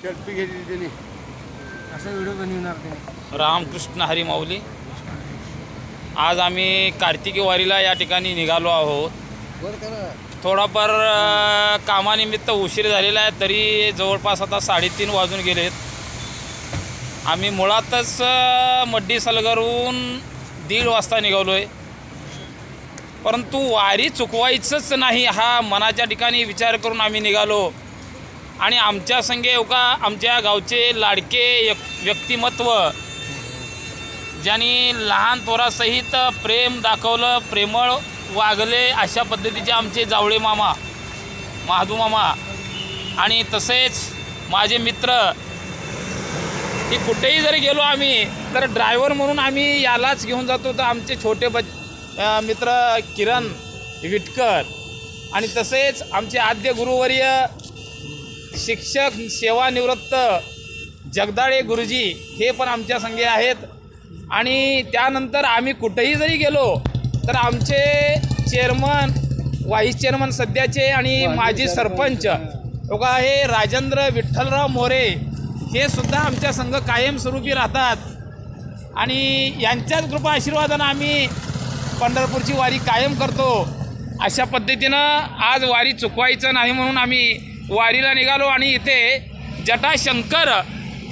Selfie घेतली त्यांनी, असा व्हिडिओ बनविणार त्यांनी. रामकृष्ण हरी माऊली. आज आम्ही कार्तिकी वारीला या ठिकाणी निघालो आहोत. थोडाफार कामानिमित्त उशीर झालेला आहे, तरी जवळपास आता 3:30 वाजून गेलेत. आम्ही मुळातच मड्डी सलगरहून 1:30 वाजता निघालो आहे, परंतु वारी चुकवायचंच नाही हा मनाच्या ठिकाणी विचार करून आम्ही निघालो. आणि आमच्या संगे एवढा आमच्या गावचे लाडके व्यक्तिमत्व, ज्यांनी लहान पोरासहित प्रेम दाखवलं, प्रेमळ वागले, अशा पद्धतीचे आमचे जावळे मामा, महादू मामा, आणि तसेच माझे मित्र. की कुठेही जरी गेलो आम्ही तर ड्रायव्हर म्हणून आम्ही यालाच घेऊन जातो. तर आमचे छोटे मित्र किरण विटकर, आणि तसेच आमचे आद्य गुरुवर्य शिक्षक सेवानिवृत्त जगदाळे गुरुजी हे पण आमच्या संगे आहेत. आणि त्यानंतर आम्ही कुठेही जरी गेलो तर आमचे चेअरमन, व्हाईस चेअरमन सध्याचे आणि माजी सरपंच बघा हे राजेंद्र विठ्ठलराव मोरे हे सुद्धा आमच्या संघ कायमस्वरूपी राहतात. आणि यांच्याच कृपा आशीर्वादानं आम्ही पंढरपूरची वारी कायम करतो. अशा पद्धतीनं आज वारी चुकवायचं नाही म्हणून आम्ही वारीला निघालो. आणि इथे जटाशंकर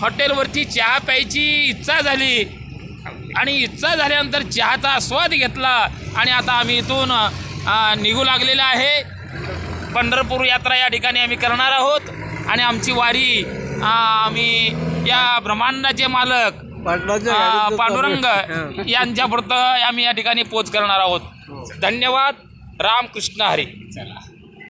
हॉटेलवरती चहा प्यायची इच्छा झाली, आणि इच्छा झाल्यानंतर चहाचा आस्वाद घेतला. आणि आता आम्ही इथून निघू लागलेलं आहे. पंढरपूर यात्रा या ठिकाणी आम्ही करणार आहोत. आणि आमची वारी आम्ही या ब्रह्मांडाचे मालक पांडुरंग यांच्यापुरतं आम्ही या ठिकाणी पोच करणार आहोत. धन्यवाद. रामकृष्ण हरी. चला.